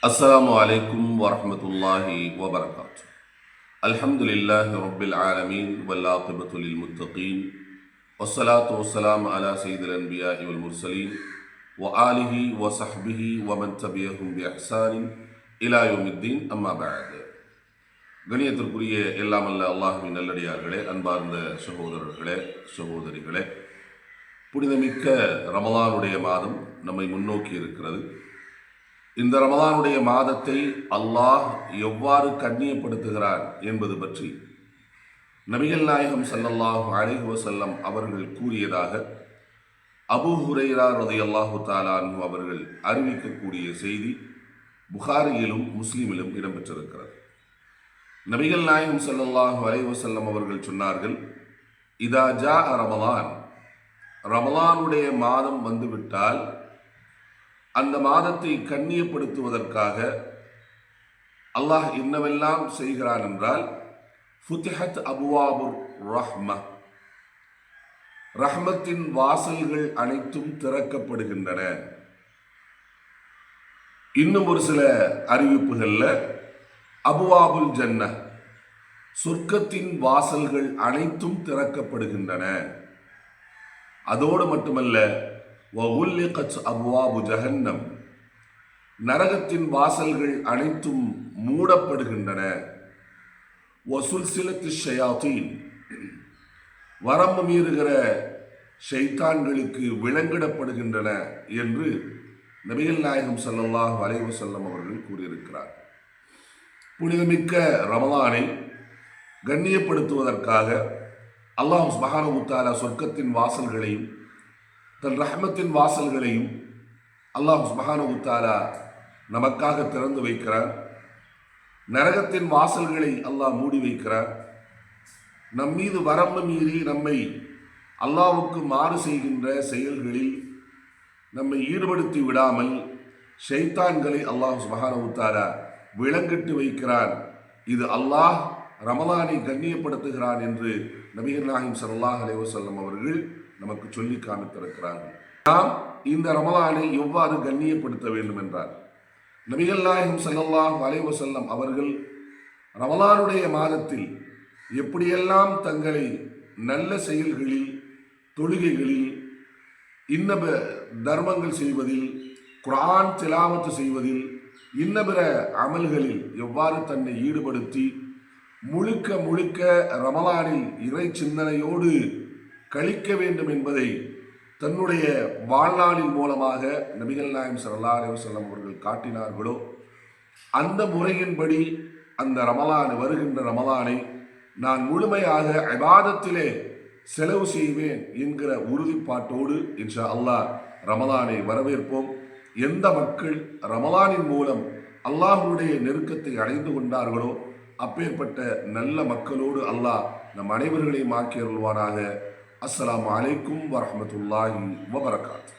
السلام عليكم ورحمة الله وبركاته. الحمد لله رب العالمين والعاقبة للمتقين والصلاة والسلام على سيد الأنبياء والمرسلين وآله وصحبه ومن تبعهم بإحسان إلى يوم الدين أما بعد. கணியத்திற்குரிய எல்லாமல்ல அல்லாஹ்வின் நல்லடியார்களே, அன்பார்ந்த சகோதரர்களே சகோதரிகளே, புனிதமிக்க ரமலானுடைய மாதம் நம்மை முன்னோக்கி இருக்கிறது. இந்த ரமலானுடைய மாதத்தை அல்லாஹ் எவ்வாறு கண்ணியப்படுத்துகிறார் என்பது பற்றி நபிகள் நாயகம் ஸல்லல்லாஹு அலைஹி வஸல்லம் அவர்கள் கூறியதாக அபூ ஹுரைரா ரலியல்லாஹு தஆலா அன்ஹு அவர்கள் அறிவிக்கக்கூடிய செய்தி புகாரியிலும் முஸ்லிமிலும் இடம்பெற்றிருக்கிறது. நபிகள் நாயகம் ஸல்லல்லாஹு அலைஹி வஸல்லம் அவர்கள் சொன்னார்கள், இதா ஜா ரமலான், ரமலானுடைய மாதம் வந்துவிட்டால் அந்த மாதத்தை கண்ணியப்படுத்துவதற்காக அல்லாஹ் என்னவெல்லாம் செய்கிறான் என்றால், ஃபுத்திஹத் அபுவாபுர் ரஹ்ம, ரஹ்மத்தின் வாசல்கள் அனைத்தும் திறக்கப்படுகின்றன. இன்னும் ஒரு சில அறிவிப்புகள்ல அபுவாபுல் ஜன்ன, சொர்க்கத்தின் வாசல்கள் அனைத்தும் திறக்கப்படுகின்றன. அதோடு மட்டுமல்ல, வஉல்லிகத் அபுவாபு ஜஹன்னம், நரகத்தின் வாசல்கள் அனைத்தும் மூடப்படுகின்றன. வசுல்சிலத்து ஷயாத்தீன், வரம்பு மீறுகிற ஷைத்தான்களுக்கு விலங்கிடப்படுகின்றன என்று நபிகள் நாயகம் ஸல்லல்லாஹு அலைஹி வஸல்லம் அவர்கள் கூறியிருக்கிறார். புனிதமிக்க ரமலானை கண்ணியப்படுத்துவதற்காக அல்லாஹ் சுப்ஹானஹு வ தஆலா சொர்க்கத்தின் வாசல்களையும் தன் ரஹ்மத்தின் வாசல்களையும் அல்லாஹ் சுப்ஹானஹு வ தஆலா நமக்காக திறந்து வைக்கிறார். நரகத்தின் வாசல்களை அல்லாஹ் மூடி வைக்கிறார். நம் மீது வரம்பு மீறி நம்மை அல்லாஹ்வுக்கு மாறு செய்கின்ற செயல்களில் நம்மை ஈடுபடுத்தி விடாமல் ஷைத்தான்களை அல்லாஹ் சுப்ஹானஹு வ தஆலா விலங்கிட்டு வைக்கிறான். இது அல்லாஹ் ரமலானை கண்ணியப்படுத்துகிறான் என்று நபிகள் நாயகம் ஸல்லல்லாஹு அலைஹி வஸல்லம் அவர்கள் நமக்கு சொல்லி காமித்திருக்கிறார்கள். நாம் இந்த ரமலானை எவ்வாறு கண்ணியப்படுத்த வேண்டும் என்றால், நபிகள் நாயகம் ஸல்லல்லாஹு அலைஹி வஸல்லம் அவர்கள் ரமலானுடைய மாதத்தில் எப்படியெல்லாம் தங்களை நல்ல செயல்களில், தொழுகைகளில், இன்ன தர்மங்கள் செய்வதில், குர்ஆன் திலாவத்து செய்வதில், இன்ன பிற அமல்களில் எவ்வாறு தன்னை ஈடுபடுத்தி முழுக்க முழுக்க ரமலானில் இறை சிந்தனையோடு கழிக்க வேண்டும் என்பதை தன்னுடைய வாழ்நாளின் மூலமாக நபிகள் நாயகம் ஸல்லல்லாஹு அலைஹி வஸல்லம் அவர்கள் காட்டினார்களோ, அந்த முறையின்படி அந்த வருகின்ற ரமலானை நான் முழுமையாக இபாதத்திலே செலவு செய்வேன் என்கிற உறுதிப்பாட்டோடு இன்ஷா அல்லாஹ் ரமலானை வரவேற்போம். எந்த மக்கள் ரமலானின் மூலம் அல்லாஹ்வுடைய நெருக்கத்தை அடைந்து கொண்டார்களோ அப்பேற்பட்ட நல்ல மக்களோடு அல்லாஹ் நம் அனைவர்களையும் ஆக்கி அருள்வானாக. அஸ்ஸலாமு அலைக்கும் வரஹ்மத்துல்லாஹி வபரகாத்துஹு.